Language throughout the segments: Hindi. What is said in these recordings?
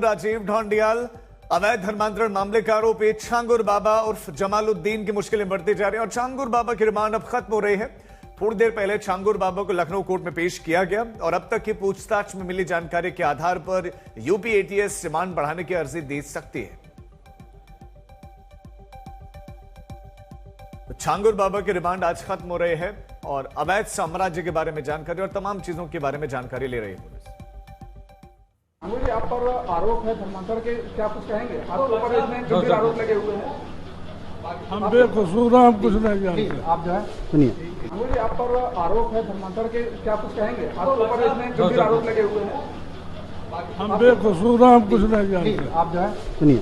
राजीव ढोंडियाल अवैध धर्मांतरण मामले का आरोपी छांगुर बाबा उर्फ जमालुद्दीन की मुश्किलें बढ़ती जा रही है और छांगुर बाबा की रिमांड अब खत्म हो रही है। थोड़ी देर पहले छांगुर बाबा को लखनऊ कोर्ट में पेश किया गया और अब तक की पूछताछ में मिली जानकारी के आधार पर यूपी एटीएस रिमांड बढ़ाने की अर्जी दे सकती है। छांगुर बाबा की रिमांड आज खत्म हो रही है और अवैध साम्राज्य के बारे में जानकारी और तमाम चीजों के बारे में जानकारी ले रही है पुलिस। मुझे आप पर आरोप है धर्मांतर के, क्या कुछ कहेंगे? आपके ऊपर इसमें गंभीर आरोप लगे हुए हैं। हम बेकसूर हैं, हम कुछ नहीं जानते। आप जो है सुनिए, मुझे आप पर आरोप है धर्मांतर के, क्या कुछ कहेंगे? आपके ऊपर इसमें गंभीर आरोप लगे हुए हैं। हम बेकसूर हैं, हम कुछ नहीं जानते। आप जो है सुनिए,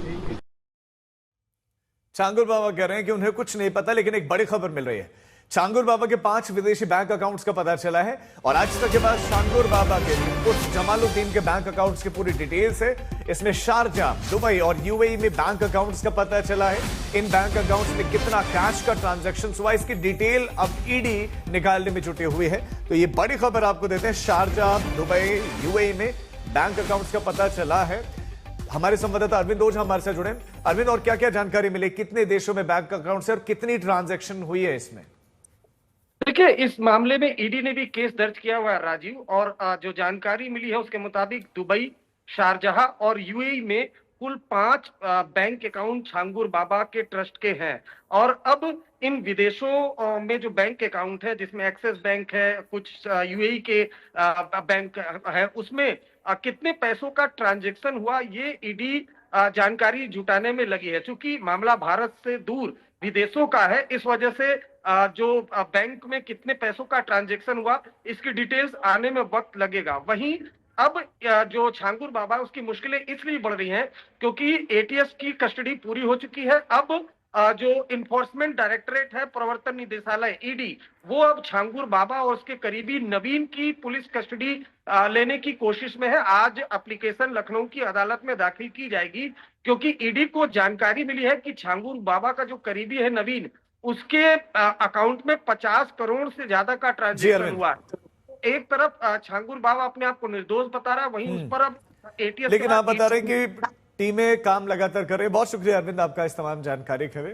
छांगुर बाबा कह रहे हैं कि उन्हें कुछ नहीं पता, लेकिन एक बड़ी खबर मिल रही है। छांगुर बाबा के 5 विदेशी बैंक अकाउंट्स का पता चला है और आज तक के बाद छांगुर बाबा के उस जमालुद्दीन के बैंक अकाउंट्स की पूरी डिटेल्स है। इसमें शारजाह, दुबई और यूएई में बैंक अकाउंट्स का पता चला है। इन बैंक अकाउंट्स में कितना कैश का ट्रांजैक्शन हुआ, इसकी डिटेल अब ईडी निकालने में जुटी हुई है। तो ये बड़ी खबर आपको देते हैं, शारजाह, दुबई, यूएई में बैंक अकाउंट्स का पता चला है। हमारे संवाददाता अरविंद ओझा हमारे साथ जुड़े। अरविंद, और क्या क्या जानकारी मिली, कितने देशों में बैंक अकाउंट्स है और कितनी ट्रांजैक्शन हुई है इसमें? देखिए, इस मामले में ईडी ने भी केस दर्ज किया हुआ है राजीव, और जो जानकारी मिली है उसके मुताबिक दुबई, शारजाह और यूएई में कुल 5 बैंक अकाउंट छांगुर बाबा के ट्रस्ट के हैं। और अब इन विदेशों में जो बैंक अकाउंट है, जिसमें एक्सिस बैंक है, कुछ यूएई के बैंक है, उसमें कितने पैसों का ट्रांजैक्शन हुआ, ये ईडी जानकारी जुटाने में लगी है। चूंकि मामला भारत से दूर विदेशों का है, इस वजह से जो बैंक में कितने पैसों का ट्रांजैक्शन हुआ, इसकी डिटेल्स आने में वक्त लगेगा। वहीं अब जो छांगुर बाबा उसकी मुश्किलें इसलिए बढ़ रही हैं क्योंकि एटीएस की कस्टडी पूरी हो चुकी है। अब जो इन्फोर्समेंट डायरेक्टरेट है, प्रवर्तन निदेशालय ईडी, वो अब छांगुर बाबा और उसके करीबी नवीन की पुलिस कस्टडी लेने की कोशिश में है। आज एप्लीकेशन लखनऊ की अदालत में दाखिल की जाएगी क्योंकि ईडी को जानकारी मिली है कि छांगुर बाबा का जो करीबी है नवीन, उसके अकाउंट में 50 करोड़ से ज्यादा का ट्रांजैक्शन हुआ है। एक तरफ छांगुर बाबा अपने आप को निर्दोष बता रहा है, वहीं उस पर अब एटीएस, लेकिन आप बता रहे हैं कि टीमें काम लगातार कर रही है। बहुत शुक्रिया अरविंद आपका इस तमाम जानकारी के लिए।